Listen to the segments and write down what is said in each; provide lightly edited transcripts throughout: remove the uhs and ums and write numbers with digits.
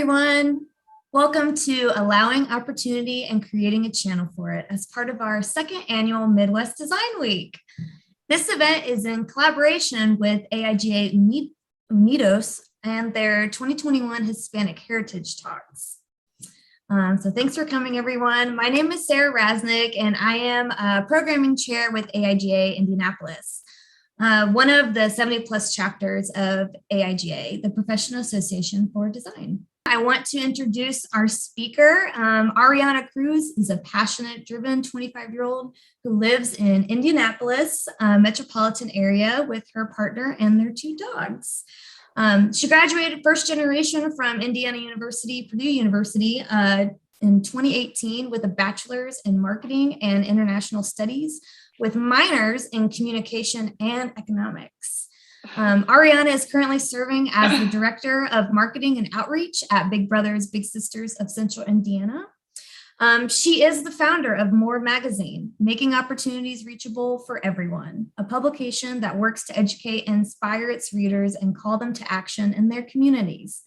everyone. Welcome to Allowing Opportunity and Creating a Channel for It as part of our second annual Midwest Design Week. This event is in collaboration with AIGA Unidos and their 2021 Hispanic Heritage Talks. So thanks for coming, everyone. My name is Sarah Rasnick, and I am a programming chair with AIGA Indianapolis, one of the 70+ chapters of AIGA, the Professional Association for Design. I want to introduce our speaker. Arianna Cruz is a passionate, driven 25-year-old who lives in Indianapolis metropolitan area with her partner and their 2 dogs. She graduated first generation from Indiana University, Purdue University in 2018 with a bachelor's in marketing and international studies with minors in communication and economics. Arianna is currently serving as the Director of Marketing and Outreach at Big Brothers Big Sisters of Central Indiana. She is the founder of More Magazine, Making Opportunities Reachable for Everyone, a publication that works to educate and inspire its readers and call them to action in their communities.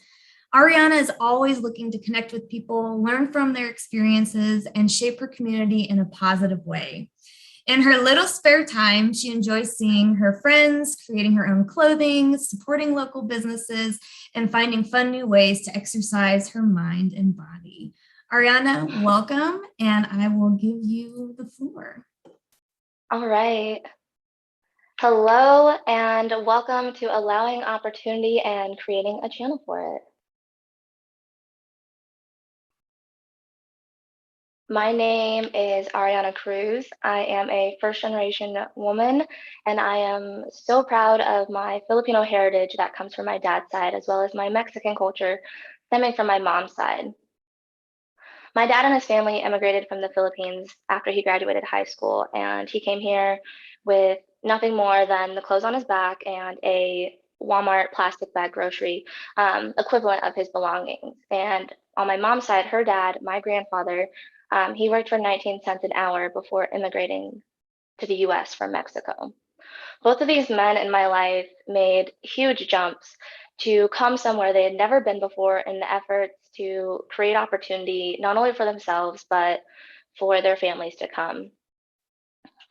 Arianna is always looking to connect with people, learn from their experiences, and shape her community in a positive way. In her little spare time, she enjoys seeing her friends, creating her own clothing, supporting local businesses, and finding fun new ways to exercise her mind and body. Arianna, welcome, and I will give you the floor. All right. Hello, and welcome to Allowing Opportunity and Creating a Channel for It. My name is Ariana Cruz. I am a first-generation woman, and I am so proud of my Filipino heritage that comes from my dad's side, as well as my Mexican culture stemming from my mom's side. My dad and his family immigrated from the Philippines after he graduated high school, and he came here with nothing more than the clothes on his back and a Walmart plastic bag grocery equivalent of his belongings. And on my mom's side, her dad, my grandfather, he worked for 19 cents an hour before immigrating to the US from Mexico. Both of these men in my life made huge jumps to come somewhere they had never been before in the efforts to create opportunity, not only for themselves, but for their families to come.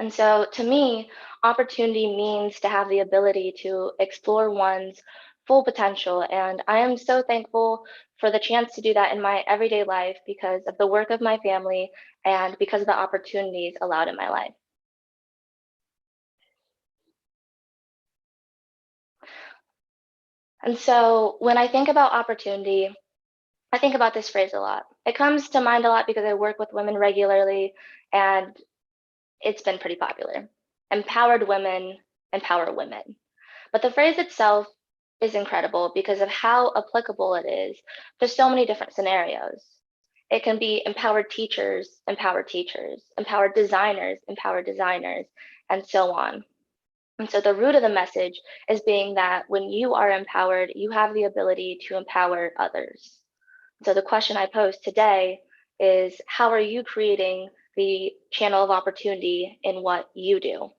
And so to me, opportunity means to have the ability to explore one's full potential. And I am so thankful for the chance to do that in my everyday life because of the work of my family and because of the opportunities allowed in my life. And so when I think about opportunity, I think about this phrase a lot. It comes to mind a lot because I work with women regularly and it's been pretty popular. Empowered women empower women. But the phrase itself is incredible because of how applicable it is to so many different scenarios. It can be empowered teachers, empowered designers, and so on. And so the root of the message is being that when you are empowered, you have the ability to empower others. So the question I pose today is, how are you creating the channel of opportunity in what you do?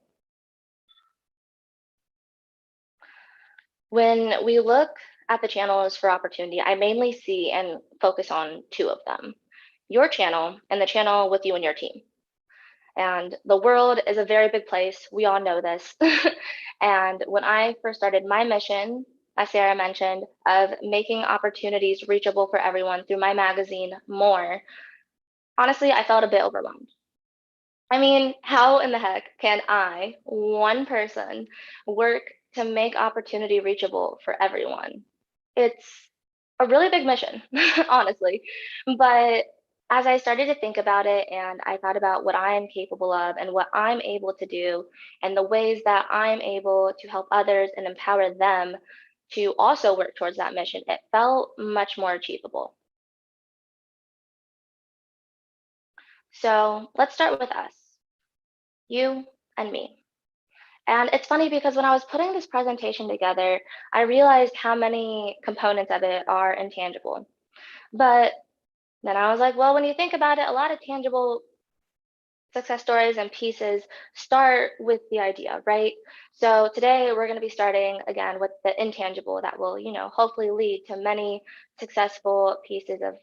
When we look at the channels for opportunity, I mainly see and focus on 2 of them, your channel and the channel with you and your team. And the world is a very big place. We all know this. And when I first started my mission, as Sarah mentioned, of making opportunities reachable for everyone through my magazine, More, honestly, I felt a bit overwhelmed. I mean, how in the heck can I, one person, work to make opportunity reachable for everyone? It's a really big mission, honestly. But as I started to think about it and I thought about what I am capable of and what I'm able to do and the ways that I'm able to help others and empower them to also work towards that mission, it felt much more achievable. So let's start with us, you and me. And it's funny because when I was putting this presentation together, I realized how many components of it are intangible. But then I was like, well, when you think about it, a lot of tangible success stories and pieces start with the idea, right? So today we're going to be starting again with the intangible that will, hopefully lead to many successful pieces of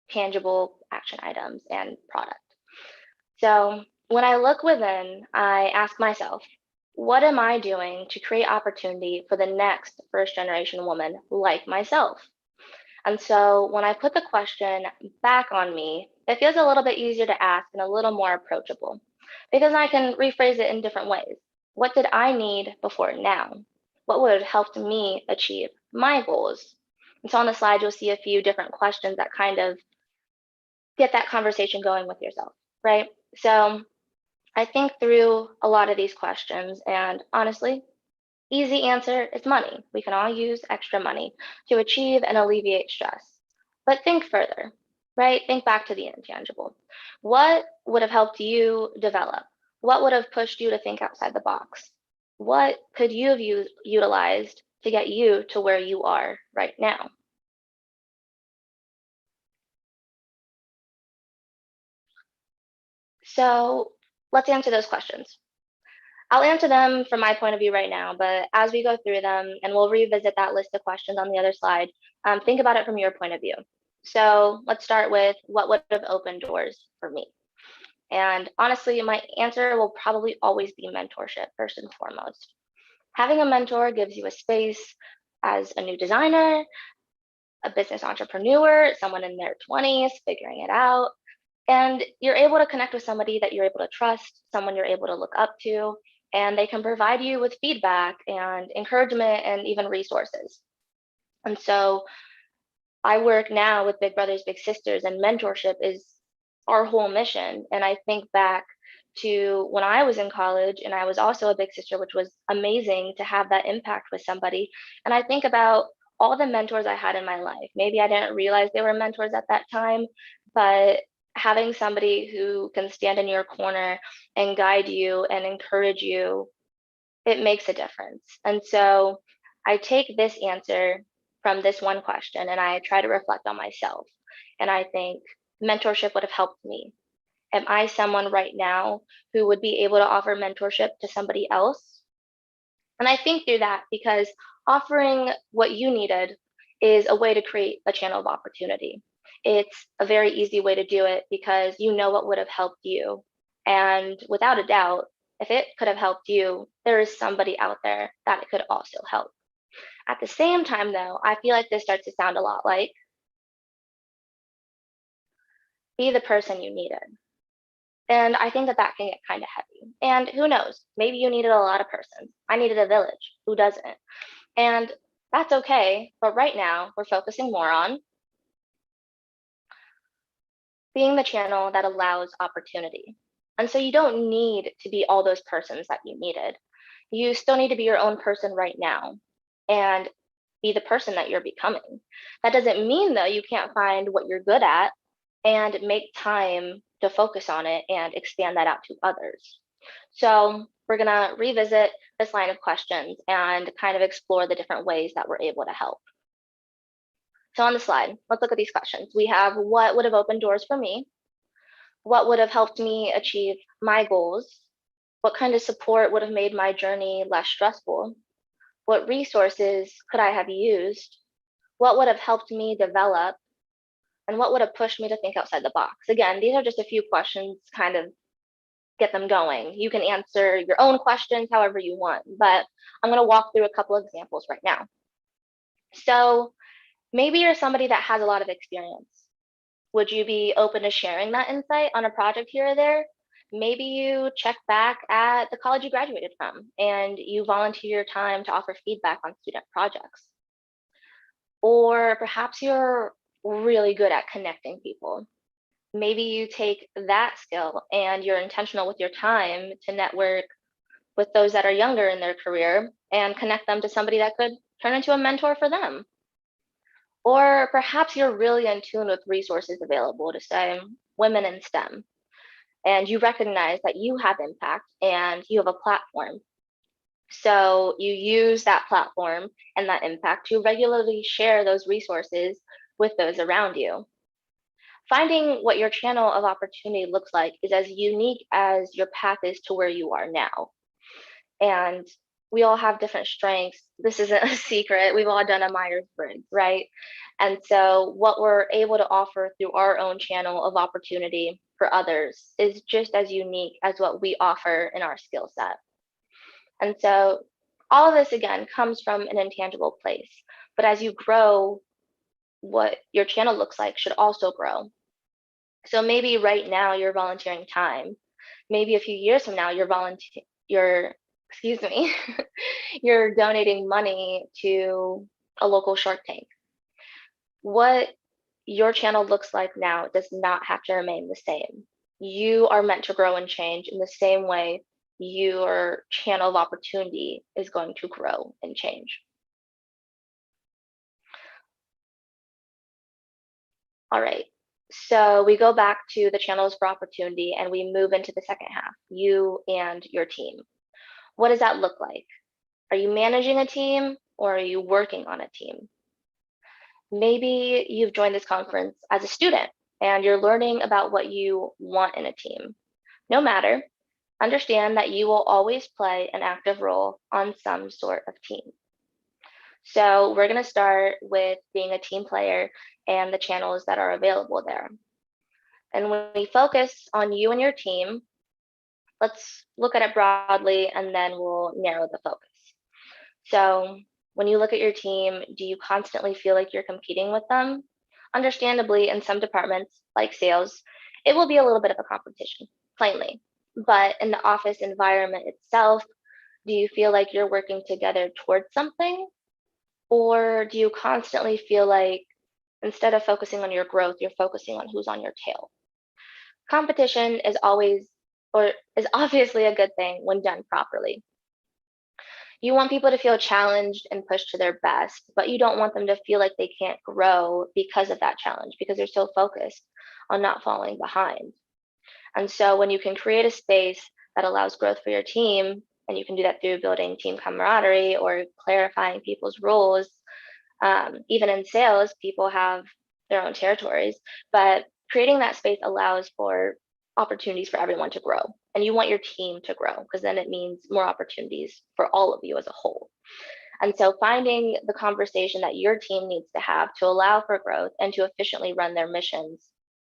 tangible action items and product. So when I look within, I ask myself, what am I doing to create opportunity for the next first generation woman like myself? And so when I put the question back on me, it feels a little bit easier to ask and a little more approachable because I can rephrase it in different ways. What did I need before now? What would have helped me achieve my goals? And so on the slide, you'll see a few different questions that kind of get that conversation going with yourself, right? So I think through a lot of these questions, and honestly, easy answer is money. We can all use extra money to achieve and alleviate stress. But think further, right? Think back to the intangible. What would have helped you develop? What would have pushed you to think outside the box? What could you have utilized to get you to where you are right now? So let's answer those questions. I'll answer them from my point of view right now, but as we go through them, and we'll revisit that list of questions on the other slide, think about it from your point of view. So let's start with what would have opened doors for me. And honestly, my answer will probably always be mentorship, first and foremost. Having a mentor gives you a space as a new designer, a business entrepreneur, someone in their 20s figuring it out, and you're able to connect with somebody that you're able to trust, someone you're able to look up to, and they can provide you with feedback and encouragement and even resources. And so I work now with Big Brothers Big Sisters, and mentorship is our whole mission. And I think back to when I was in college and I was also a big sister, which was amazing to have that impact with somebody. And I think about all the mentors I had in my life. Maybe I didn't realize they were mentors at that time, but having somebody who can stand in your corner and guide you and encourage you, it makes a difference. And so I take this answer from this one question and I try to reflect on myself. And I think mentorship would have helped me. Am I someone right now who would be able to offer mentorship to somebody else? And I think through that because offering what you needed is a way to create a channel of opportunity. It's a very easy way to do it because you know what would have helped you. And without a doubt, if it could have helped you, there is somebody out there that it could also help. At the same time, though, I feel like this starts to sound a lot like be the person you needed. And I think that that can get kind of heavy. And who knows? Maybe you needed a lot of persons. I needed a village. Who doesn't? And that's okay. But right now, we're focusing more on being the channel that allows opportunity. And so you don't need to be all those persons that you needed. You still need to be your own person right now and be the person that you're becoming. That doesn't mean, though, you can't find what you're good at and make time to focus on it and expand that out to others. So we're going to revisit this line of questions and kind of explore the different ways that we're able to help. So on the slide, let's look at these questions. We have what would have opened doors for me? What would have helped me achieve my goals? What kind of support would have made my journey less stressful? What resources could I have used? What would have helped me develop? And what would have pushed me to think outside the box? Again, these are just a few questions, kind of get them going. You can answer your own questions however you want, but I'm going to walk through a couple of examples right now. So maybe you're somebody that has a lot of experience. Would you be open to sharing that insight on a project here or there? Maybe you check back at the college you graduated from and you volunteer your time to offer feedback on student projects. Or perhaps you're really good at connecting people. Maybe you take that skill and you're intentional with your time to network with those that are younger in their career and connect them to somebody that could turn into a mentor for them. Or perhaps you're really in tune with resources available to, say, women in STEM, and you recognize that you have impact and you have a platform. So you use that platform and that impact to regularly share those resources with those around you. Finding what your channel of opportunity looks like is as unique as your path is to where you are now. And we all have different strengths. This isn't a secret. We've all done a Myers-Briggs, right? And so what we're able to offer through our own channel of opportunity for others is just as unique as what we offer in our skill set. And so all of this, again, comes from an intangible place. But as you grow, what your channel looks like should also grow. So maybe right now you're volunteering time. Maybe a few years from now excuse me, you're donating money to a local Shark Tank. What your channel looks like now does not have to remain the same. You are meant to grow and change in the same way your channel of opportunity is going to grow and change. All right, so we go back to the channels for opportunity and we move into the second half, you and your team. What does that look like? Are you managing a team or are you working on a team? Maybe you've joined this conference as a student and you're learning about what you want in a team. No matter, understand that you will always play an active role on some sort of team. So we're going to start with being a team player and the channels that are available there. And when we focus on you and your team, let's look at it broadly and then we'll narrow the focus. So when you look at your team, do you constantly feel like you're competing with them? Understandably, in some departments like sales, it will be a little bit of a competition, plainly. But in the office environment itself, do you feel like you're working together towards something? Or do you constantly feel like instead of focusing on your growth, you're focusing on who's on your tail? Competition is obviously a good thing when done properly. You want people to feel challenged and pushed to their best, but you don't want them to feel like they can't grow because of that challenge, because they're so focused on not falling behind. And so when you can create a space that allows growth for your team, and you can do that through building team camaraderie or clarifying people's roles, even in sales, people have their own territories, but creating that space allows for opportunities for everyone to grow. And you want your team to grow because then it means more opportunities for all of you as a whole. And so finding the conversation that your team needs to have to allow for growth and to efficiently run their missions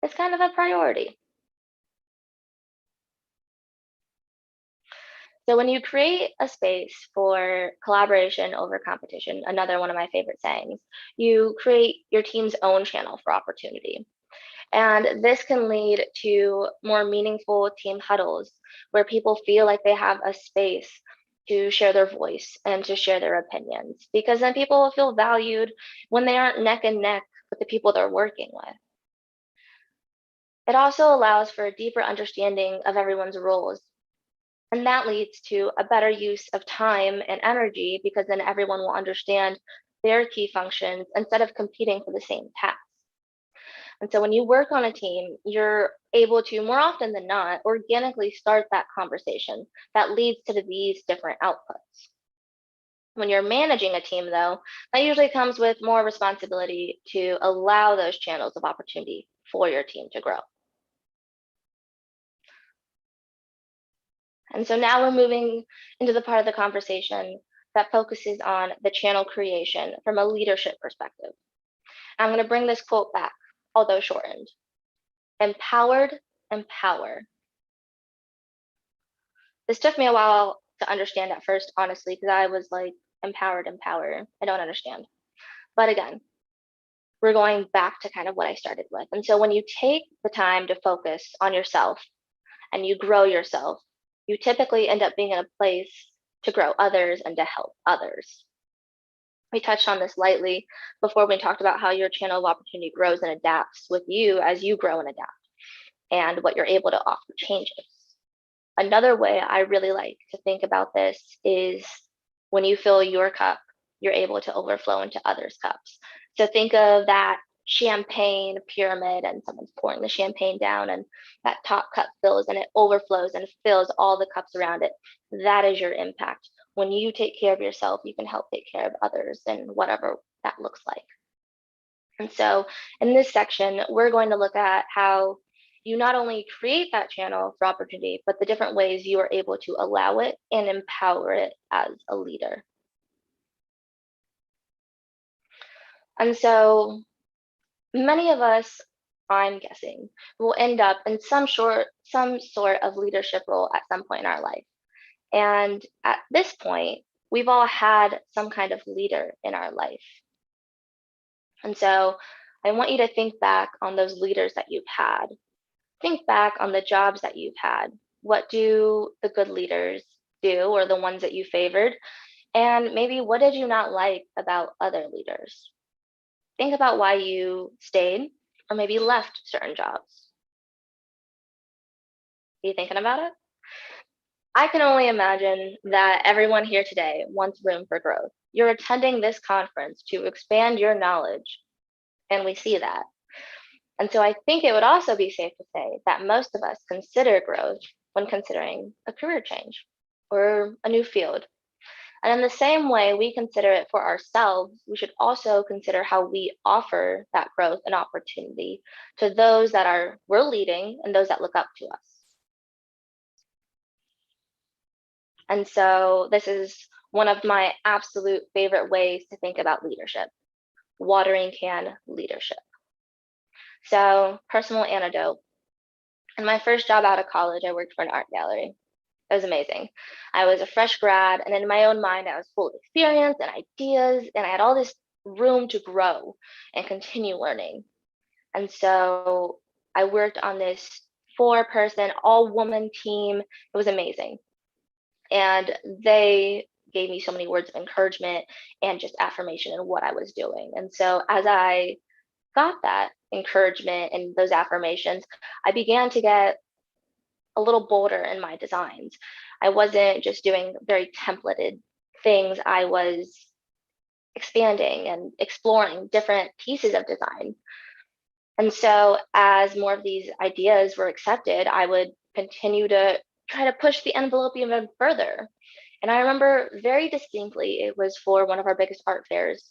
is kind of a priority. So when you create a space for collaboration over competition, another one of my favorite sayings, you create your team's own channel for opportunity. And this can lead to more meaningful team huddles where people feel like they have a space to share their voice and to share their opinions, because then people will feel valued when they aren't neck and neck with the people they're working with. It also allows for a deeper understanding of everyone's roles. And that leads to a better use of time and energy because then everyone will understand their key functions instead of competing for the same task. And so when you work on a team, you're able to, more often than not, organically start that conversation that leads to these different outputs. When you're managing a team, though, that usually comes with more responsibility to allow those channels of opportunity for your team to grow. And so now we're moving into the part of the conversation that focuses on the channel creation from a leadership perspective. I'm going to bring this quote back, although shortened. Empowered, empower. This took me a while to understand at first, honestly, because I was like, empowered, empower. I don't understand. But again, we're going back to kind of what I started with. And so when you take the time to focus on yourself and you grow yourself, you typically end up being in a place to grow others and to help others. We touched on this lightly before we talked about how your channel of opportunity grows and adapts with you as you grow and adapt, and what you're able to offer changes. Another way I really like to think about this is when you fill your cup, you're able to overflow into others' cups. So think of that champagne pyramid and someone's pouring the champagne down and that top cup fills and it overflows and fills all the cups around it. That is your impact. When you take care of yourself, you can help take care of others and whatever that looks like. And so in this section, we're going to look at how you not only create that channel for opportunity, but the different ways you are able to allow it and empower it as a leader. And so many of us, I'm guessing, will end up in some sort of leadership role at some point in our life. And at this point, we've all had some kind of leader in our life. And so I want you to think back on those leaders that you've had. Think back on the jobs that you've had. What do the good leaders do, or the ones that you favored? And maybe what did you not like about other leaders? Think about why you stayed or maybe left certain jobs. Are you thinking about it? I can only imagine that everyone here today wants room for growth. You're attending this conference to expand your knowledge, and we see that. And so I think it would also be safe to say that most of us consider growth when considering a career change or a new field. And in the same way we consider it for ourselves, we should also consider how we offer that growth and opportunity to those that we're leading and those that look up to us. And so this is one of my absolute favorite ways to think about leadership, watering can leadership. So, personal anecdote. In my first job out of college, I worked for an art gallery. It was amazing. I was a fresh grad, and in my own mind, I was full of experience and ideas, and I had all this room to grow and continue learning. And so I worked on this 4-person, all-woman team. It was amazing. And they gave me so many words of encouragement and just affirmation in what I was doing. And so as I got that encouragement and those affirmations, I began to get a little bolder in my designs. I wasn't just doing very templated things. I was expanding and exploring different pieces of design. And so as more of these ideas were accepted, I would continue to try to push the envelope even further. And I remember very distinctly, it was for one of our biggest art fairs.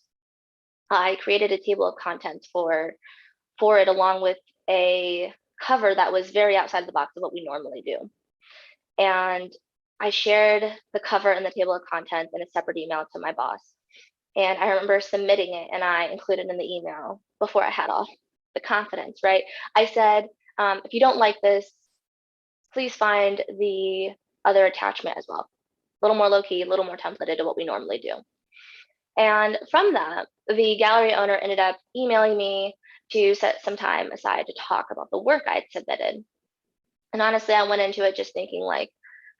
I created a table of contents for it, along with a cover that was very outside the box of what we normally do. And I shared the cover and the table of contents in a separate email to my boss. And I remember submitting it, and I included in the email, before I had all the confidence, right? I said, if you don't like this, please find the other attachment as well. A little more low-key, a little more templated to what we normally do. And from that, the gallery owner ended up emailing me to set some time aside to talk about the work I'd submitted. And honestly, I went into it just thinking like,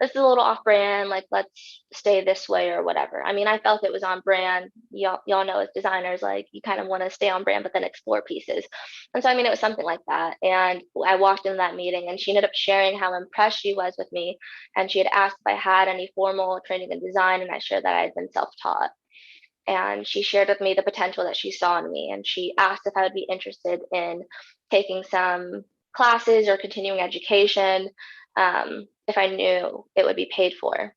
this is a little off brand, like let's stay this way or whatever. I mean, I felt it was on brand. Y'all know as designers, like you kind of want to stay on brand, but then explore pieces. And so, I mean, it was something like that. And I walked into that meeting and she ended up sharing how impressed she was with me. And she had asked if I had any formal training in design, and I shared that I had been self-taught. And she shared with me the potential that she saw in me. And she asked if I would be interested in taking some classes or continuing education, if I knew it would be paid for.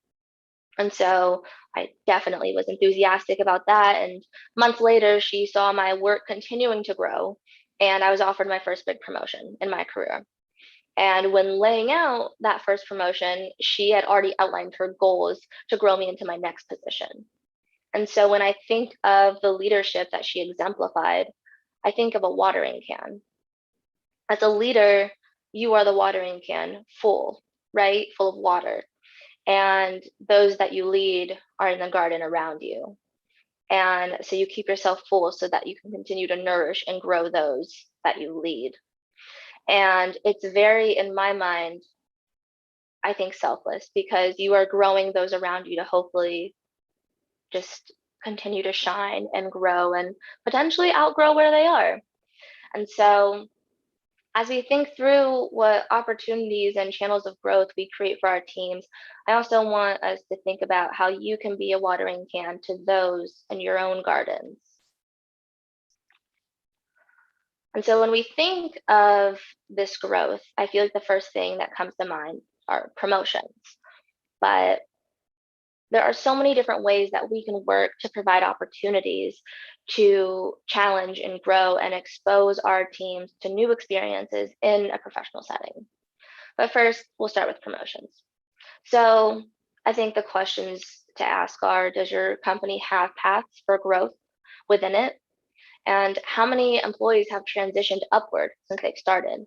And so I definitely was enthusiastic about that. And months later, she saw my work continuing to grow, and I was offered my first big promotion in my career. And when laying out that first promotion, she had already outlined her goals to grow me into my next position. And so when I think of the leadership that she exemplified, I think of a watering can. As a leader, you are the watering can full, right? Full of water. And those that you lead are in the garden around you. And so you keep yourself full so that you can continue to nourish and grow those that you lead. And it's very, in my mind, I think selfless, because you are growing those around you to hopefully just continue to shine and grow and potentially outgrow where they are. And so as we think through what opportunities and channels of growth we create for our teams, I also want us to think about how you can be a watering can to those in your own gardens. And so when we think of this growth, I feel like the first thing that comes to mind are promotions. But there are so many different ways that we can work to provide opportunities to challenge and grow and expose our teams to new experiences in a professional setting. But first, we'll start with promotions. So I think the questions to ask are, does your company have paths for growth within it? And how many employees have transitioned upward since they've started?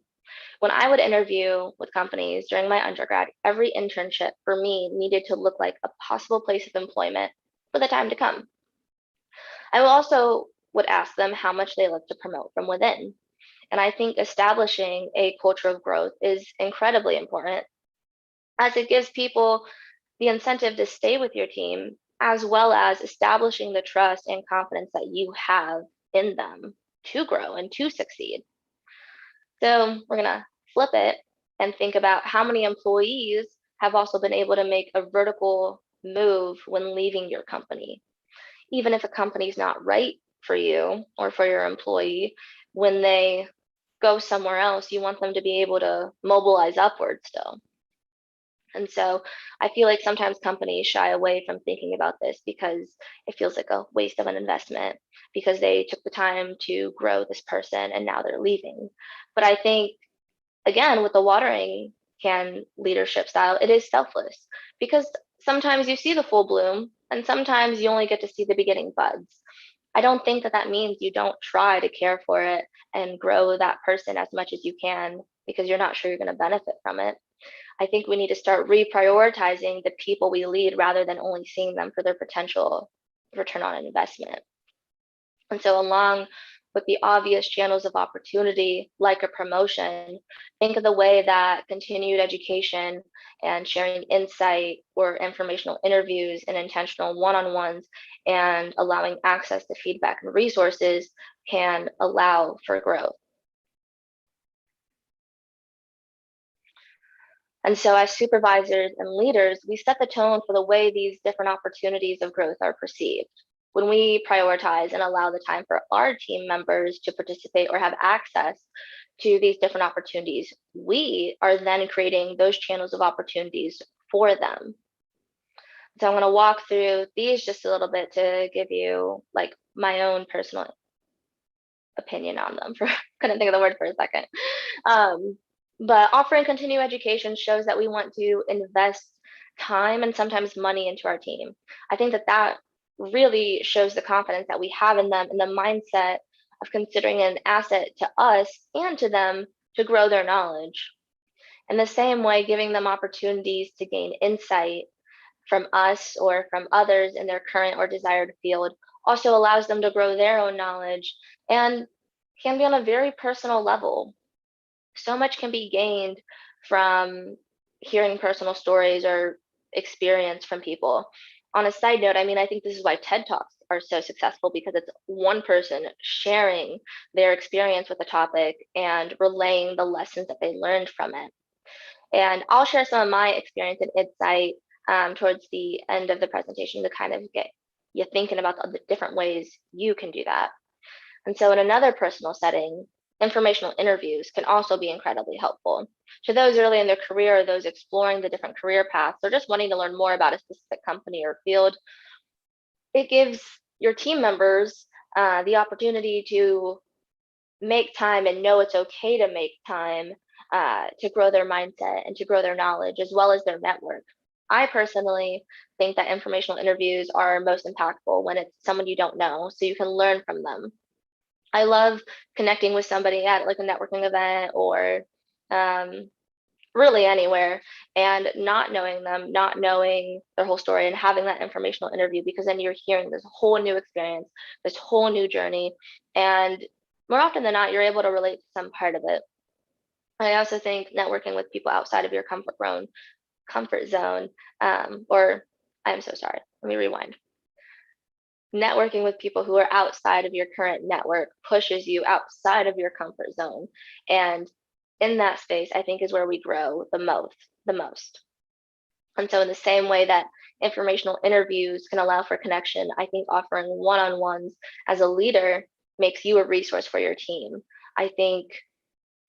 When I would interview with companies during my undergrad, every internship for me needed to look like a possible place of employment for the time to come. I also would ask them how much they look to promote from within. And I think establishing a culture of growth is incredibly important, as it gives people the incentive to stay with your team, as well as establishing the trust and confidence that you have in them to grow and to succeed. So we're gonna flip it and think about how many employees have also been able to make a vertical move when leaving your company. Even if a company's not right for you or for your employee, when they go somewhere else, you want them to be able to mobilize upward still. And so I feel like sometimes companies shy away from thinking about this because it feels like a waste of an investment because they took the time to grow this person and now they're leaving. But I think, again, with the watering can leadership style, it is selfless because sometimes you see the full bloom and sometimes you only get to see the beginning buds. I don't think that that means you don't try to care for it and grow that person as much as you can because you're not sure you're going to benefit from it. I think we need to start reprioritizing the people we lead rather than only seeing them for their potential return on investment. And so, along with the obvious channels of opportunity, like a promotion, think of the way that continued education and sharing insight or informational interviews and intentional one on ones and allowing access to feedback and resources can allow for growth. And so, as supervisors and leaders, we set the tone for the way these different opportunities of growth are perceived. When we prioritize and allow the time for our team members to participate or have access to these different opportunities, we are then creating those channels of opportunities for them. So I'm going to walk through these just a little bit to give you like my own personal opinion on them. Couldn't think of the word for a second. But offering continuing education shows that we want to invest time and sometimes money into our team. I think that that really shows the confidence that we have in them and the mindset of considering an asset to us and to them to grow their knowledge. In the same way, giving them opportunities to gain insight from us or from others in their current or desired field also allows them to grow their own knowledge and can be on a very personal level. So much can be gained from hearing personal stories or experience from people. On a side note, I mean, I think this is why TED Talks are so successful because it's one person sharing their experience with a topic and relaying the lessons that they learned from it. And I'll share some of my experience and insight towards the end of the presentation to kind of get you thinking about the different ways you can do that. And so in another personal setting, informational interviews can also be incredibly helpful. To those early in their career, or those exploring the different career paths, or just wanting to learn more about a specific company or field, it gives your team members the opportunity to make time and know it's okay to make time to grow their mindset and to grow their knowledge as well as their network. I personally think that informational interviews are most impactful when it's someone you don't know, so you can learn from them. I love connecting with somebody at like a networking event or really anywhere and not knowing them, not knowing their whole story and having that informational interview because then you're hearing this whole new experience, this whole new journey. And more often than not, you're able to relate to some part of it. I also think networking with people outside of your comfort zone, or I'm so sorry, let me rewind. Networking with people who are outside of your current network pushes you outside of your comfort zone. And in that space, I think is where we grow the most. And so in the same way that informational interviews can allow for connection, I think offering one-on-ones as a leader makes you a resource for your team. I think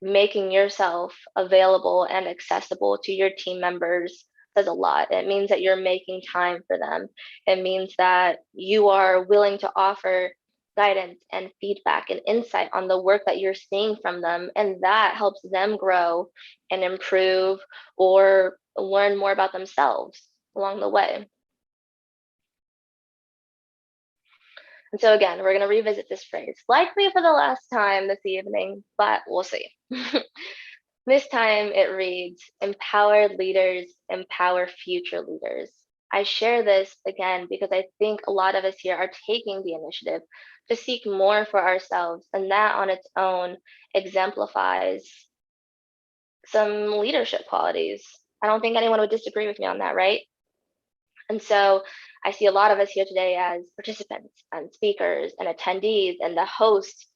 making yourself available and accessible to your team members says a lot. It means that you're making time for them. It means that you are willing to offer guidance and feedback and insight on the work that you're seeing from them. And that helps them grow and improve or learn more about themselves along the way. And so again, we're going to revisit this phrase, likely for the last time this evening, but we'll see. This time it reads, empowered leaders empower future leaders. I share this again because I think a lot of us here are taking the initiative to seek more for ourselves, and that on its own exemplifies some leadership qualities. I don't think anyone would disagree with me on that, right? And so I see a lot of us here today as participants and speakers and attendees and the host,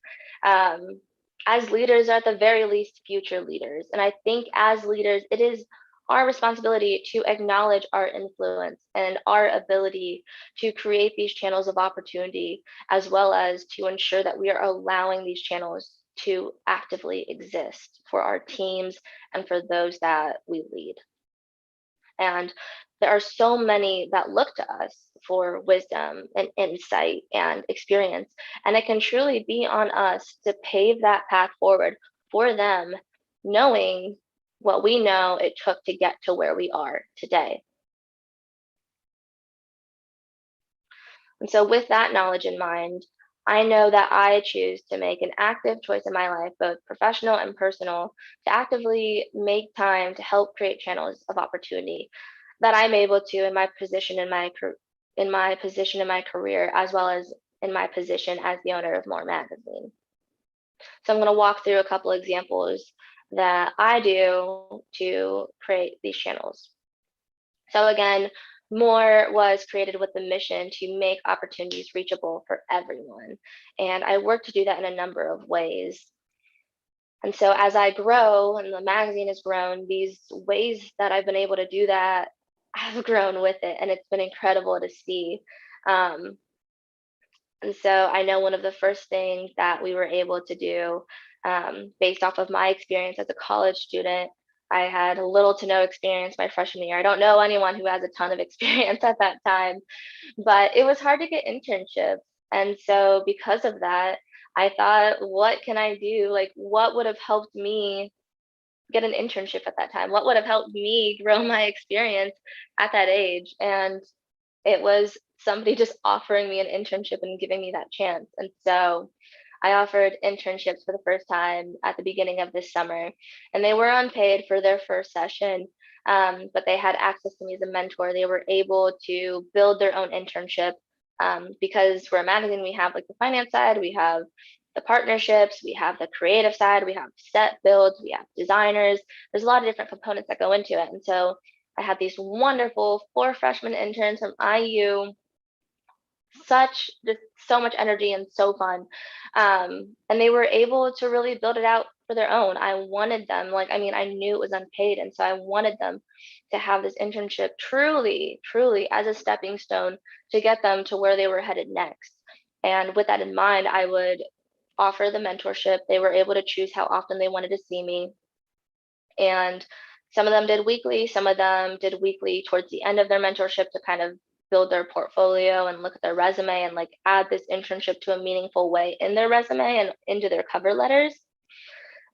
as leaders, or at the very least, future leaders. And I think as leaders, it is our responsibility to acknowledge our influence and our ability to create these channels of opportunity, as well as to ensure that we are allowing these channels to actively exist for our teams and for those that we lead. And there are so many that look to us for wisdom and insight and experience. And it can truly be on us to pave that path forward for them, knowing what we know it took to get to where we are today. And so, with that knowledge in mind, I know that I choose to make an active choice in my life, both professional and personal, to actively make time to help create channels of opportunity that I'm able to in my position in my career, as well as in my position as the owner of More Magazine. So I'm going to walk through a couple examples that I do to create these channels. So again, More was created with the mission to make opportunities reachable for everyone. And I work to do that in a number of ways. And so as I grow and the magazine has grown, these ways that I've been able to do that have grown with it. And it's been incredible to see. And so I know one of the first things that we were able to do, based off of my experience as a college student, I had little to no experience my freshman year. I don't know anyone who has a ton of experience at that time, but it was hard to get internships. And so because of that, I thought, what can I do? Like, what would have helped me get an internship at that time? What would have helped me grow my experience at that age? And it was somebody just offering me an internship and giving me that chance. And so I offered internships for the first time at the beginning of this summer, and they were unpaid for their first session, but they had access to me as a mentor. They were able to build their own internship, because we're a magazine, we have like the finance side, we have the partnerships, we have the creative side, we have set builds, we have designers. There's a lot of different components that go into it. And so I had these wonderful 4 freshman interns from IU, just so much energy and so fun. And they were able to really build it out for their own. I wanted them, I knew it was unpaid. And so I wanted them to have this internship truly, truly as a stepping stone to get them to where they were headed next. And with that in mind, I would offer the mentorship. They were able to choose how often they wanted to see me. And some of them did weekly, some of them did weekly towards the end of their mentorship to kind of build their portfolio and look at their resume and like add this internship to a meaningful way in their resume and into their cover letters.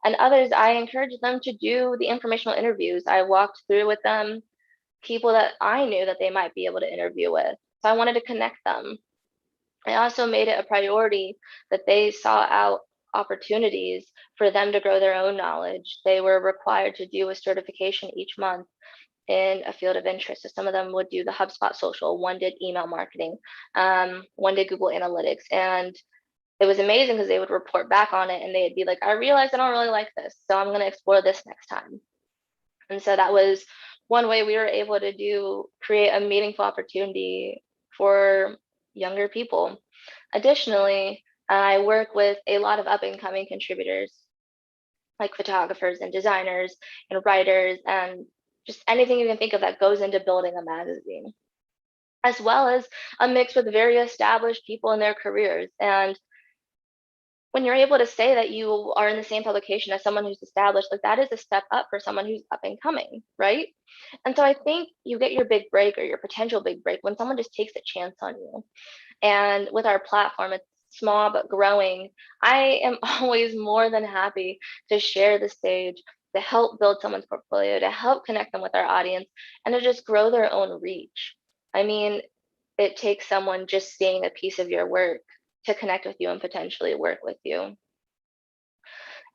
And others, I encouraged them to do the informational interviews. I walked through with them people that I knew that they might be able to interview with. So I wanted to connect them. I also made it a priority that they saw out opportunities for them to grow their own knowledge. They were required to do a certification each month in a field of interest. So some of them would do the HubSpot social, one did email marketing, one did Google Analytics. And it was amazing because they would report back on it and they'd be like, I realized I don't really like this, so I'm going to explore this next time. And so that was one way we were able to create a meaningful opportunity for younger people. Additionally, I work with a lot of up and coming contributors, like photographers and designers and writers and just anything you can think of that goes into building a magazine, as well as a mix with very established people in their careers. And when you're able to say that you are in the same publication as someone who's established, like that is a step up for someone who's up and coming, right? And so I think you get your big break or your potential big break when someone just takes a chance on you. And with our platform, it's small but growing. I am always more than happy to share the stage, to help build someone's portfolio, to help connect them with our audience, and to just grow their own reach. I mean, it takes someone just seeing a piece of your work to connect with you and potentially work with you.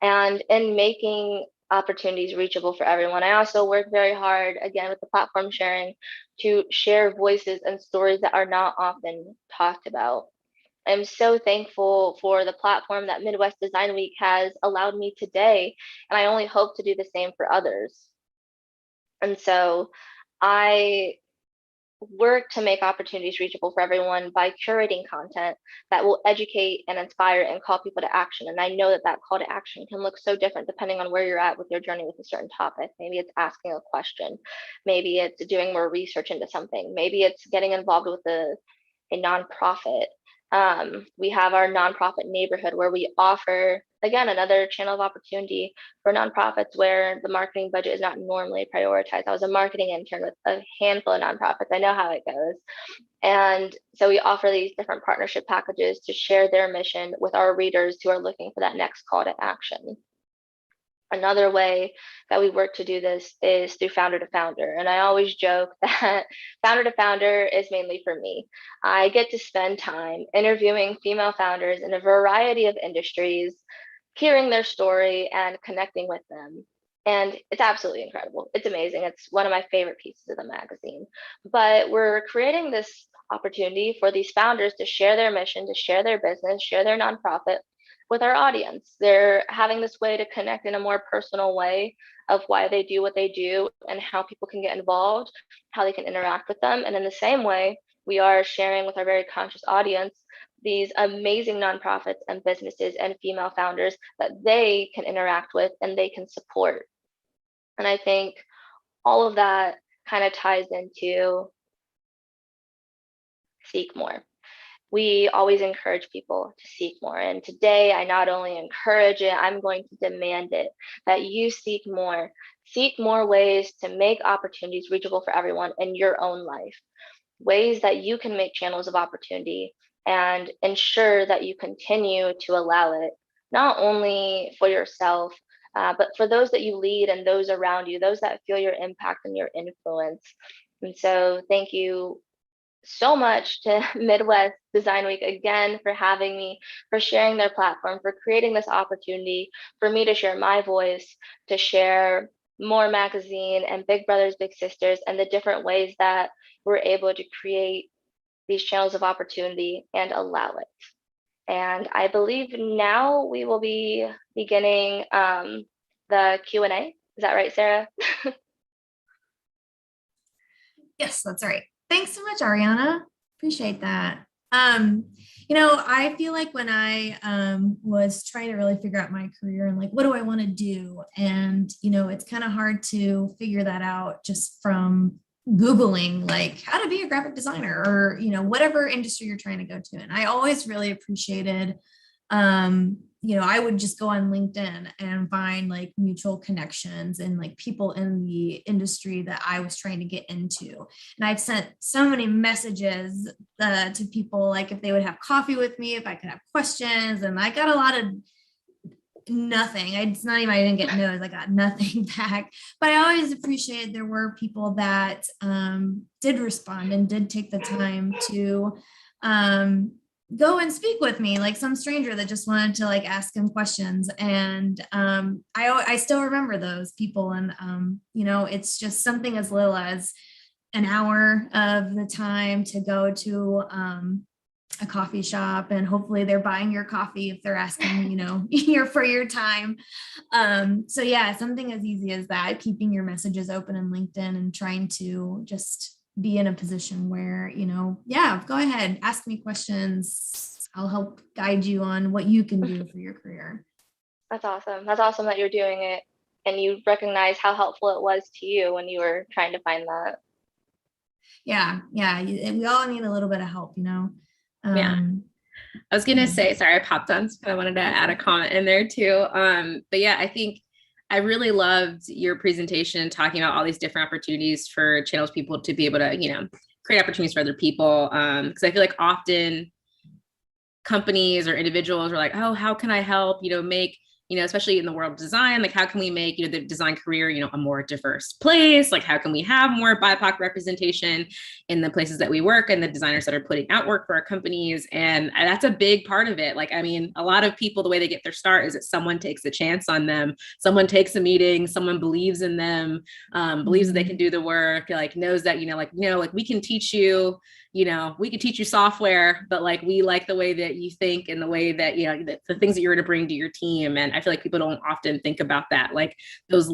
And in making opportunities reachable for everyone, I also work very hard, again, with the platform sharing, to share voices and stories that are not often talked about. I'm so thankful for the platform that Midwest Design Week has allowed me today, and I only hope to do the same for others. And so I work to make opportunities reachable for everyone by curating content that will educate and inspire and call people to action. And I know that that call to action can look so different depending on where you're at with your journey with a certain topic. Maybe it's asking a question, maybe it's doing more research into something, maybe it's getting involved with a nonprofit. We have our nonprofit neighborhood where we offer, again, another channel of opportunity for nonprofits where the marketing budget is not normally prioritized. I was a marketing intern with a handful of nonprofits. I know how it goes. And so we offer these different partnership packages to share their mission with our readers who are looking for that next call to action. Another way that we work to do this is through founder to founder. And I always joke that founder to founder is mainly for me. I get to spend time interviewing female founders in a variety of industries, hearing their story and connecting with them. And it's absolutely incredible. It's amazing. It's one of my favorite pieces of the magazine. But we're creating this opportunity for these founders to share their mission, to share their business, share their nonprofit with our audience. They're having this way to connect in a more personal way of why they do what they do and how people can get involved, how they can interact with them. And in the same way, we are sharing with our very conscious audience these amazing nonprofits and businesses and female founders that they can interact with and they can support. And I think all of that kind of ties into seek more. We always encourage people to seek more. And today, I not only encourage it, I'm going to demand it, that you seek more ways to make opportunities reachable for everyone in your own life, ways that you can make channels of opportunity and ensure that you continue to allow it, not only for yourself, but for those that you lead and those around you, those that feel your impact and your influence. And so thank you so much to Midwest Design Week again for having me, for sharing their platform, for creating this opportunity for me to share my voice, to share More Magazine and Big Brothers Big Sisters and the different ways that we're able to create these channels of opportunity and allow it. And I believe now we will be beginning the Q&A. Is that right, Sarah? Yes, that's right. Thanks so much, Ariana. Appreciate that. I feel like when I was trying to really figure out my career and like, what do I want to do? And, it's kind of hard to figure that out just from Googling like how to be a graphic designer or, whatever industry you're trying to go to. And I always really appreciated I would just go on LinkedIn and find like mutual connections and like people in the industry that I was trying to get into. And I've sent so many messages to people, like if they would have coffee with me, if I could have questions. And I got a lot of nothing. It's not even, I didn't get no's, I got nothing back. But I always appreciated there were people that did respond and did take the time to go and speak with me, like some stranger that just wanted to like ask him questions. And I still remember those people. And it's just something as little as an hour of the time to go to a coffee shop, and hopefully they're buying your coffee if they're asking, for your time. So yeah, something as easy as that, keeping your messages open in LinkedIn and trying to just be in a position where, go ahead, ask me questions. I'll help guide you on what you can do for your career. That's awesome. That's awesome that you're doing it and you recognize how helpful it was to you when you were trying to find that. Yeah. We all need a little bit of help, Yeah. I was gonna say, sorry, I popped on, so I wanted to add a comment in there too. But yeah, I think I really loved your presentation talking about all these different opportunities for channels people to be able to, create opportunities for other people. Because I feel like often companies or individuals are like, oh, how can I help, make, especially in the world of design, like how can we make, the design career, a more diverse place? Like how can we have more BIPOC representation in the places that we work and the designers that are putting out work for our companies? And that's a big part of it. Like, I mean, a lot of people, the way they get their start is that someone takes a chance on them, someone takes a meeting, someone believes in them, believes that they can do the work, like knows that, like we can teach you, we can teach you software, but like we like the way that you think and the way that, the things that you're going to bring to your team. And I feel like people don't often think about that, like those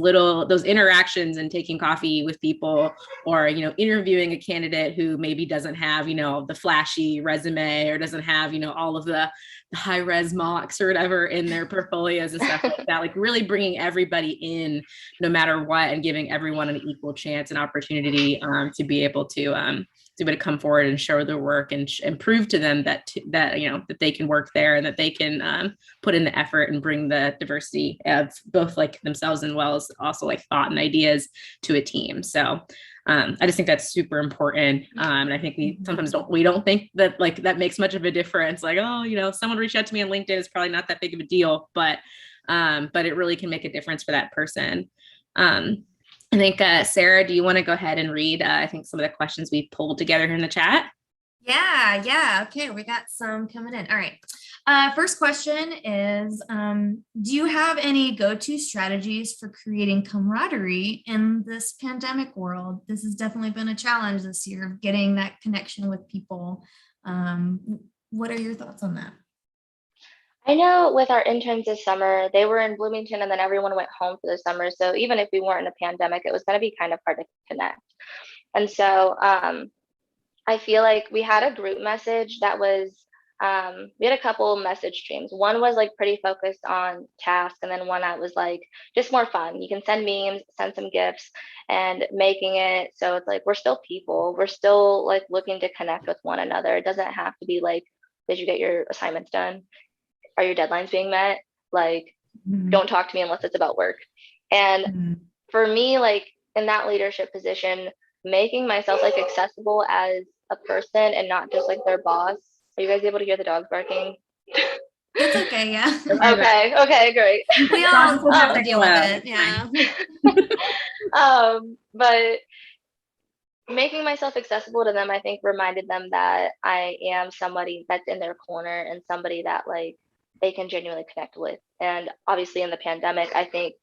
interactions and taking coffee with people, or, interviewing a candidate who maybe doesn't have, the flashy resume or doesn't have, all of the high res mocks or whatever in their portfolios and stuff like that, like really bringing everybody in no matter what and giving everyone an equal chance and opportunity to be able to come forward and show their work and prove to them that they can work there and that they can put in the effort and bring the diversity of both like themselves and well as also like thought and ideas to a team. So I just think that's super important. And I think we sometimes don't think that like that makes much of a difference. Like, oh, someone reached out to me on LinkedIn is probably not that big of a deal, but it really can make a difference for that person. I think, Sarah, do you want to go ahead and read, I think, some of the questions we pulled together here in the chat? Yeah. Okay, we got some coming in. All right. First question is, do you have any go-to strategies for creating camaraderie in this pandemic world? This has definitely been a challenge this year, getting that connection with people. What are your thoughts on that? I know with our interns this summer, they were in Bloomington and then everyone went home for the summer. So even if we weren't in a pandemic, it was going to be kind of hard to connect. And so I feel like we had a group message that was, we had a couple message streams. One was like pretty focused on tasks, and then one that was like just more fun. You can send memes, send some gifts, and making it so it's like we're still people. We're still like looking to connect with one another. It doesn't have to be like, did you get your assignments done? Are your deadlines being met? Like, don't talk to me unless it's about work. And for me, like in that leadership position, making myself like accessible as a person and not just like their boss. Are you guys able to hear the dogs barking? It's okay, yeah. Okay, great. We all have to deal with it, yeah. But making myself accessible to them, I think reminded them that I am somebody that's in their corner and somebody that like they can genuinely connect with. And obviously in the pandemic, I think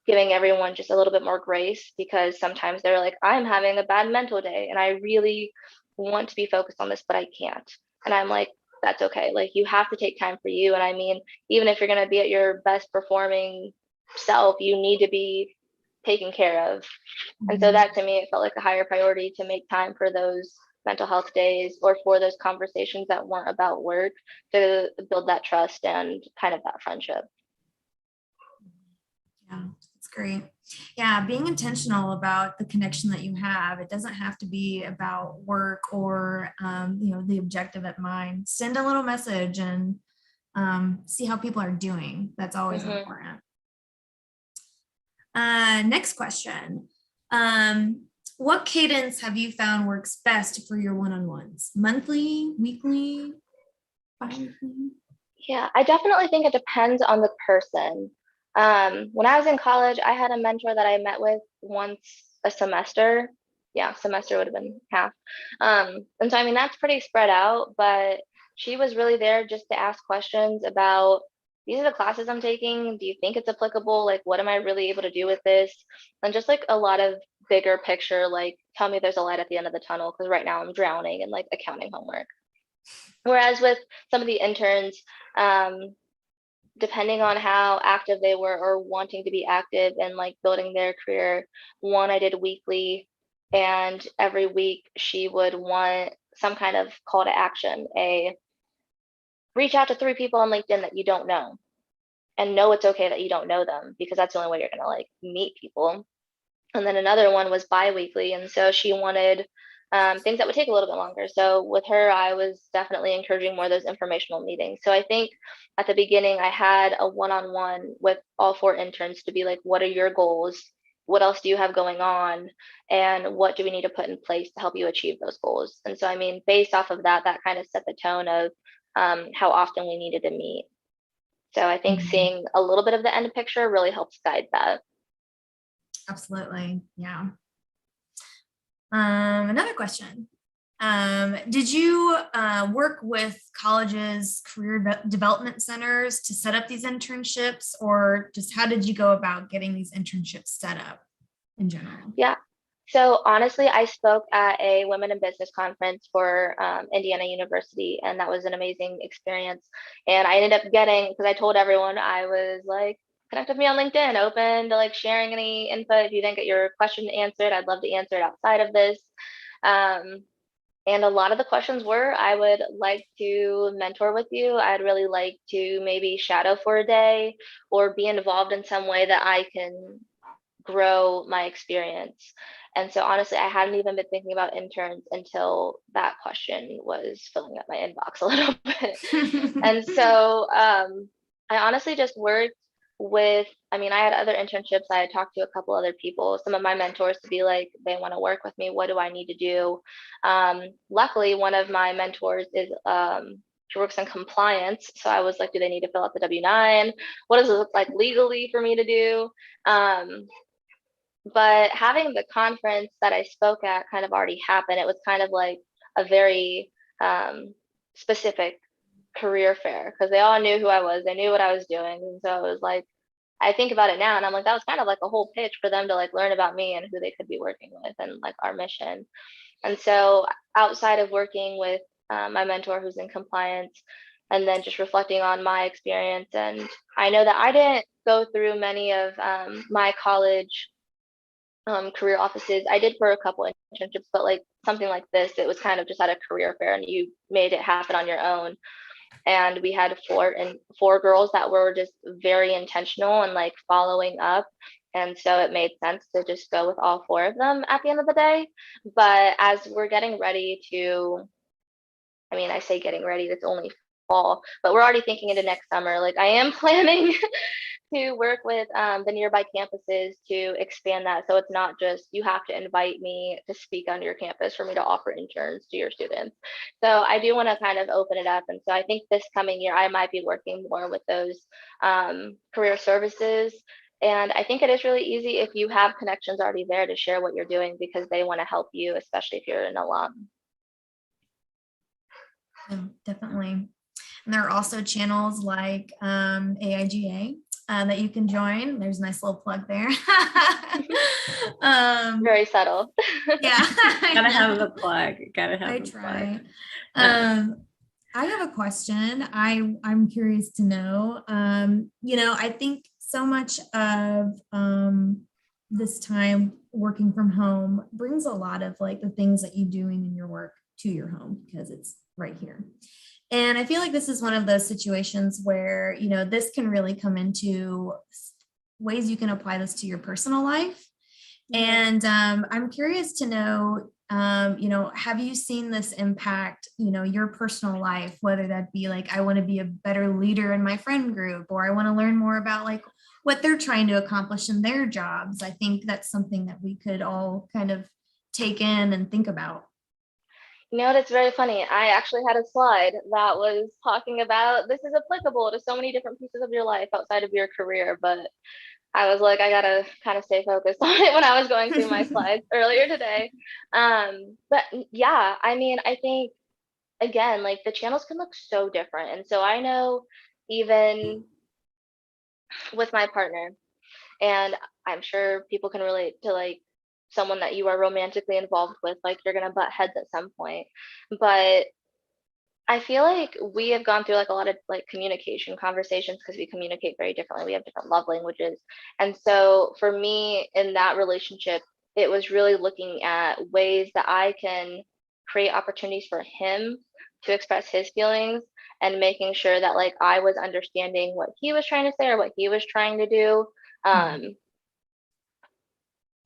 giving everyone just a little bit more grace, because sometimes they're like, I'm having a bad mental day and I really want to be focused on this, but I can't. And I'm like, that's okay. Like you have to take time for you. And I mean, even if you're going to be at your best performing self, you need to be taken care of. And so that to me, it felt like a higher priority to make time for those mental health days or for those conversations that weren't about work, to build that trust and kind of that friendship. Yeah, that's great. Yeah, being intentional about the connection that you have. It doesn't have to be about work or the objective at mind. Send a little message and see how people are doing. That's always important. Next question. What cadence have you found works best for your one-on-ones? Monthly, weekly, bi-weekly? Yeah, I definitely think it depends on the person. When I was in college, I had a mentor that I met with once a semester. Yeah, semester would have been half. And so, I mean, that's pretty spread out, but she was really there just to ask questions about, these are the classes I'm taking. Do you think it's applicable? Like, what am I really able to do with this? And just like a lot of bigger picture, like, tell me there's a light at the end of the tunnel, because right now I'm drowning in like accounting homework. Whereas with some of the interns, depending on how active they were or wanting to be active and like building their career, one I did weekly, and every week she would want some kind of call to action, a reach out to 3 people on LinkedIn that you don't know, and know it's okay that you don't know them, because that's the only way you're gonna like meet people. And then another one was bi-weekly, and so she wanted things that would take a little bit longer. So with her, I was definitely encouraging more of those informational meetings. So I think at the beginning, I had a one-on-one with all 4 interns to be like, what are your goals? What else do you have going on? And what do we need to put in place to help you achieve those goals? And so, I mean, based off of that, that kind of set the tone of how often we needed to meet. So I think seeing a little bit of the end picture really helps guide that. Absolutely. Yeah. Another question. Did you work with colleges, career development centers to set up these internships, or just how did you go about getting these internships set up in general? Yeah. So honestly, I spoke at a women in business conference for Indiana University, and that was an amazing experience. And I ended up getting, because I told everyone, I was like, connect with me on LinkedIn, open to like sharing any input. If you didn't get your question answered, I'd love to answer it outside of this. And a lot of the questions were, I would like to mentor with you. I'd really like to maybe shadow for a day or be involved in some way that I can grow my experience. And so honestly, I hadn't even been thinking about interns until that question was filling up my inbox a little bit. And so I honestly just worked with, I mean, I had other internships. I had talked to a couple other people, some of my mentors, to be like, they want to work with me. What do I need to do? Luckily, one of my mentors is, she works in compliance. So I was like, do they need to fill out the W-9? What does it look like legally for me to do? But having the conference that I spoke at kind of already happened. It was kind of like a very specific career fair because they all knew who I was. They knew what I was doing. And so it was like, I think about it now and I'm like, that was kind of like a whole pitch for them to like learn about me and who they could be working with and like our mission. And so outside of working with my mentor who's in compliance and then just reflecting on my experience, and I know that I didn't go through many of my college career offices. I did for a couple internships, but like something like this, it was kind of just at a career fair and you made it happen on your own. And we had four girls that were just very intentional and like following up. And so it made sense to just go with all 4 of them at the end of the day. But as we're getting ready to, I mean, I say getting ready, it's only fall, but we're already thinking into next summer. Like I am planning to work with the nearby campuses to expand that. So it's not just you have to invite me to speak on your campus for me to offer interns to your students. So I do want to kind of open it up. And so I think this coming year, I might be working more with those career services. And I think it is really easy if you have connections already there to share what you're doing because they want to help you, especially if you're an alum. Yeah, definitely. And there are also channels like AIGA that you can join. There's a nice little plug there. Very subtle. Yeah. Gotta have the plug. Gotta have I the try. plug. I have a question. I'm curious to know. I think so much of this time working from home brings a lot of like the things that you're doing in your work to your home because it's right here. And I feel like this is one of those situations where, this can really come into ways you can apply this to your personal life. And I'm curious to know, have you seen this impact, your personal life, whether that be like, I want to be a better leader in my friend group, or I want to learn more about like what they're trying to accomplish in their jobs. I think that's something that we could all kind of take in and think about. That's very funny. I actually had a slide that was talking about this is applicable to so many different pieces of your life outside of your career, but I was like, I gotta kind of stay focused on it when I was going through my slides earlier today. But yeah, I mean, I think again, like the channels can look so different. And so I know even with my partner, and I'm sure people can relate to like someone that you are romantically involved with, like you're gonna butt heads at some point. But I feel like we have gone through like a lot of like communication conversations because we communicate very differently. We have different love languages. And so for me in that relationship, it was really looking at ways that I can create opportunities for him to express his feelings and making sure that like I was understanding what he was trying to say or what he was trying to do.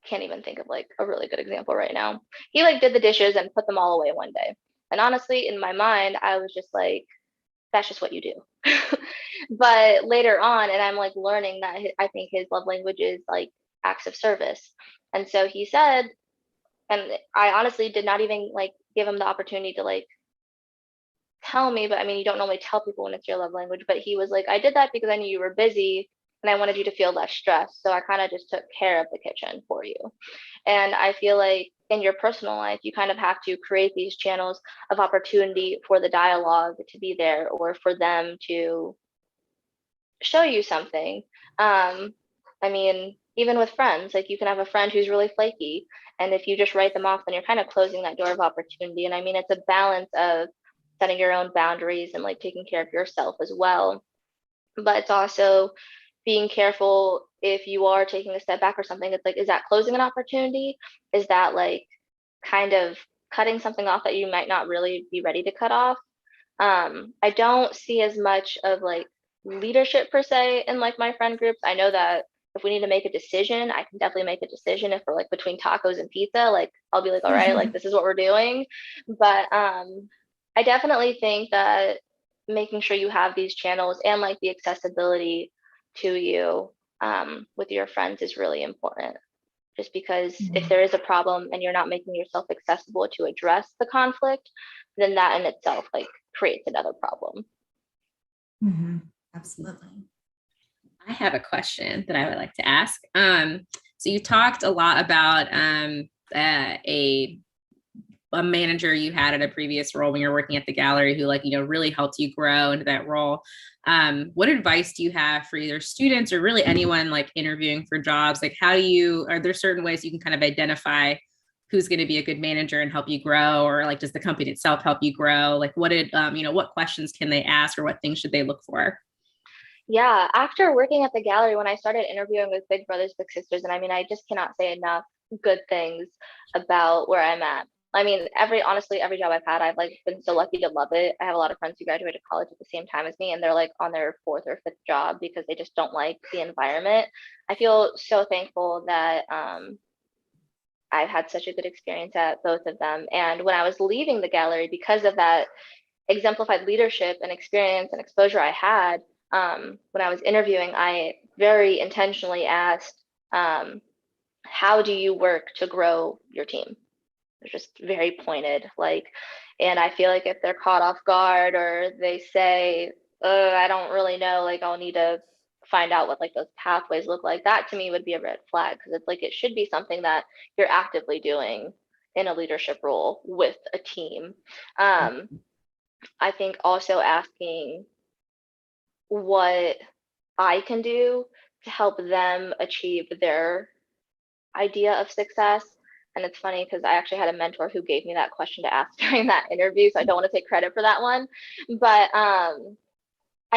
can't even think of like a really good example right now. He like did the dishes and put them all away one day. And honestly, in my mind, I was just like, that's just what you do. But later on, and I'm like learning that I think his love language is like acts of service. And so he said, and I honestly did not even like give him the opportunity to like tell me, but I mean, you don't normally tell people when it's your love language, but he was like, I did that because I knew you were busy and I wanted you to feel less stressed. So I kind of just took care of the kitchen for you. And I feel like in your personal life, you kind of have to create these channels of opportunity for the dialogue to be there or for them to show you something. I mean, even with friends, like you can have a friend who's really flaky. And if you just write them off, then you're kind of closing that door of opportunity. And I mean, it's a balance of setting your own boundaries and like taking care of yourself as well. But it's also being careful if you are taking a step back or something. It's like, is that closing an opportunity? Is that like kind of cutting something off that you might not really be ready to cut off? I don't see as much of like leadership per se in like my friend groups. I know that if we need to make a decision, I can definitely make a decision. If we're like between tacos and pizza, like I'll be like, all right, like this is what we're doing. But I definitely think that making sure you have these channels and like the accessibility to you with your friends is really important. Just because if there is a problem and you're not making yourself accessible to address the conflict, then that in itself like creates another problem. Absolutely. I have a question that I would like to ask. So you talked a lot about a manager you had at a previous role when you're working at the gallery who like, you know, really helped you grow into that role. What advice do you have for either students or really anyone like interviewing for jobs? Like are there certain ways you can kind of identify who's going to be a good manager and help you grow, or like, does the company itself help you grow? Like what questions can they ask or what things should they look for? Yeah, after working at the gallery, when I started interviewing with Big Brothers Big Sisters, and I mean, I just cannot say enough good things about where I'm at. I mean, honestly, every job I've had, I've like been so lucky to love it. I have a lot of friends who graduated college at the same time as me, and they're like on their fourth or fifth job because they just don't like the environment. I feel so thankful that I've had such a good experience at both of them. And when I was leaving the gallery, because of that exemplified leadership and experience and exposure I had, when I was interviewing, I very intentionally asked, how do you work to grow your team? It's just very pointed, like, and I feel like if they're caught off guard or they say, I don't really know, like I'll need to find out what like those pathways look like, that to me would be a red flag, because it's like it should be something that you're actively doing in a leadership role with a team. I think also asking what I can do to help them achieve their idea of success. And it's funny because I actually had a mentor who gave me that question to ask during that interview, so I don't want to take credit for that one. But I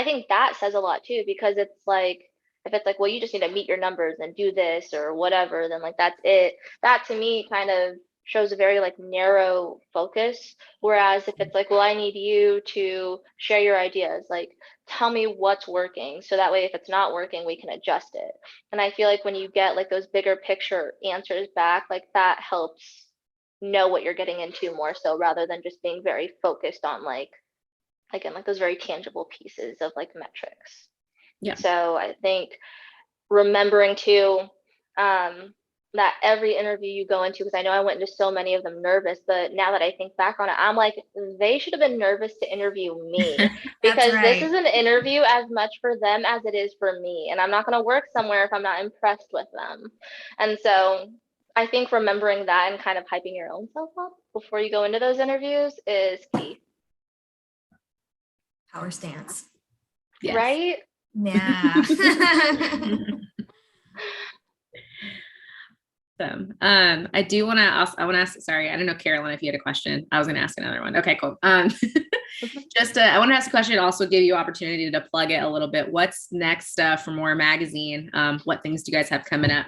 think that says a lot too, because it's like, if it's like, well, you just need to meet your numbers and do this or whatever, then like that's it. That to me kind of shows a very like narrow focus. Whereas if it's like, well, I need you to share your ideas, like tell me what's working, so that way if it's not working, we can adjust it. And I feel like when you get like those bigger picture answers back, like that helps know what you're getting into more so, rather than just being very focused on like, again, like those very tangible pieces of like metrics. Yeah. So I think remembering too, that every interview you go into, because I know I went into so many of them nervous, but now that I think back on it, I'm like, they should have been nervous to interview me, because this is an interview as much for them as it is for me. And I'm not going to work somewhere if I'm not impressed with them. And so I think remembering that and kind of hyping your own self up before you go into those interviews is key. Power stance. Yes. Right? Yeah. I do want to ask, sorry, I don't know, Carolyn, if you had a question. I was going to ask another one. Okay, cool. I want to ask a question and also give you opportunity to plug it a little bit. What's next for More Magazine? What things do you guys have coming up?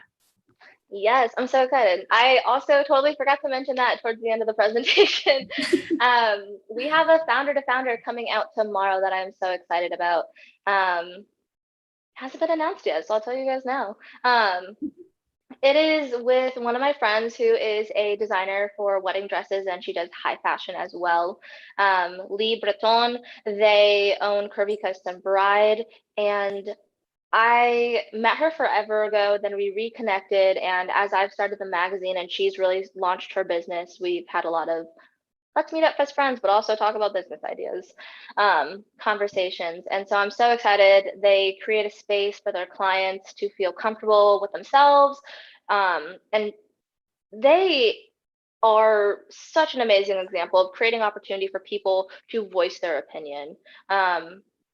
Yes, I'm so excited. I also totally forgot to mention that towards the end of the presentation. We have a founder to founder coming out tomorrow that I'm so excited about. Hasn't been announced yet, so I'll tell you guys now. It is with one of my friends who is a designer for wedding dresses, and she does high fashion as well. Lee Breton, they own Curvy Custom Bride, and I met her forever ago, then we reconnected, and as I've started the magazine and she's really launched her business, we've had a lot of let's meet up as friends, but also talk about business ideas, conversations. And so I'm so excited. They create a space for their clients to feel comfortable with themselves. And they are such an amazing example of creating opportunity for people to voice their opinion.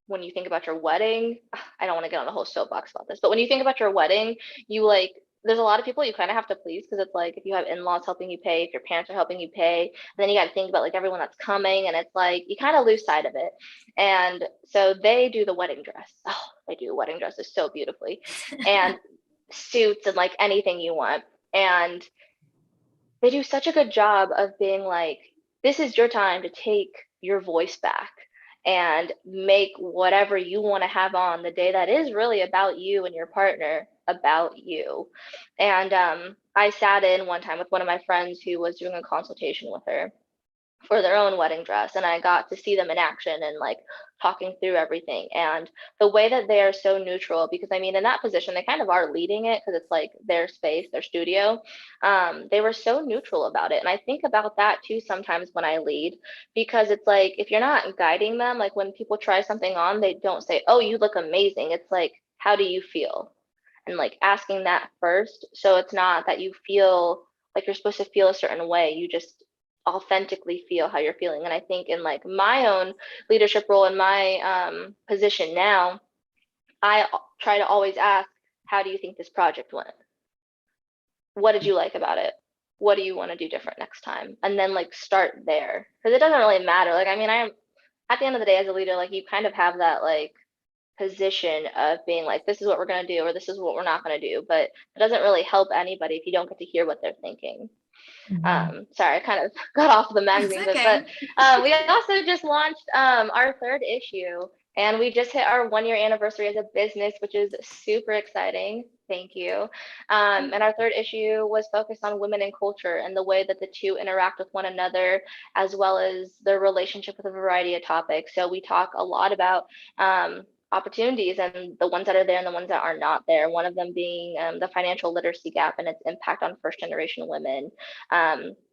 When you think about your wedding, I don't want to get on a whole soapbox about this, but when you think about your wedding, you like, there's a lot of people you kind of have to please because it's like if you have in-laws helping you pay, if your parents are helping you pay, then you got to think about like everyone that's coming, and it's like you kind of lose sight of it. And so they do the wedding dress. Oh, they do wedding dresses so beautifully, and suits and like anything you want. And they do such a good job of being like, this is your time to take your voice back and make whatever you want to have on the day that is really about you and your partner about you. And I sat in one time with one of my friends who was doing a consultation with her for their own wedding dress, and I got to see them in action and like talking through everything, and the way that they are so neutral, because I mean in that position they kind of are leading it because it's like their space, their studio. They were so neutral about it, and I think about that too sometimes when I lead, because it's like if you're not guiding them, like when people try something on, they don't say, oh, you look amazing. It's like, how do you feel? And like asking that first, so it's not that you feel like you're supposed to feel a certain way, you just authentically feel how you're feeling. And I think in like my own leadership role in my position now, I try to always ask, how do you think this project went? What did you like about it? What do you want to do different next time? And then like start there, because it doesn't really matter. Like, I mean, I am at the end of the day as a leader, like you kind of have that like position of being like, this is what we're going to do, or this is what we're not going to do. But it doesn't really help anybody if you don't get to hear what they're thinking. Sorry, I kind of got off the It's magazine bit, okay. but we also just launched our third issue, and we just hit our 1 year anniversary as a business, which is super exciting. Thank you. And our third issue was focused on women and culture and the way that the two interact with one another, as well as their relationship with a variety of topics. So we talk a lot about opportunities and the ones that are there and the ones that are not there. One of them being the financial literacy gap and its impact on first generation women,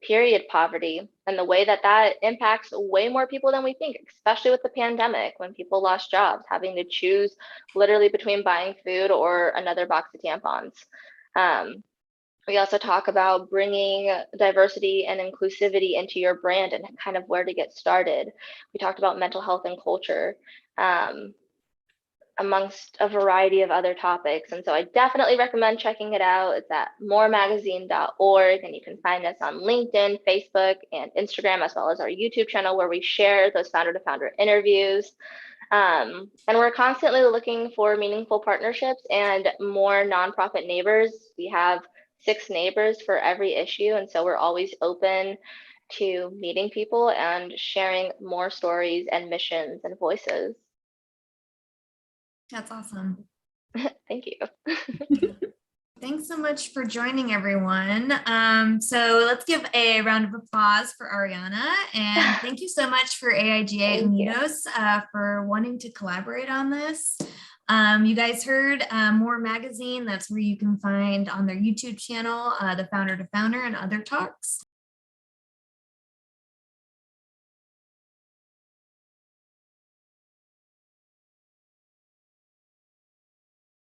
period poverty, and the way that that impacts way more people than we think, especially with the pandemic when people lost jobs, having to choose literally between buying food or another box of tampons. We also talk about bringing diversity and inclusivity into your brand and kind of where to get started. We talked about mental health and culture. Amongst a variety of other topics. And so I definitely recommend checking it out. It's at moremagazine.org, and you can find us on LinkedIn, Facebook, and Instagram, as well as our YouTube channel where we share those founder to founder interviews. And we're constantly looking for meaningful partnerships and more nonprofit neighbors. We have 6 neighbors for every issue. And so we're always open to meeting people and sharing more stories and missions and voices. That's awesome. Thank you. Thanks so much for joining, everyone. So let's give a round of applause for Ariana, and thank you so much for AIGA and Unidos for wanting to collaborate on this. You guys heard More Magazine. That's where you can find on their YouTube channel, the Founder to Founder and other talks.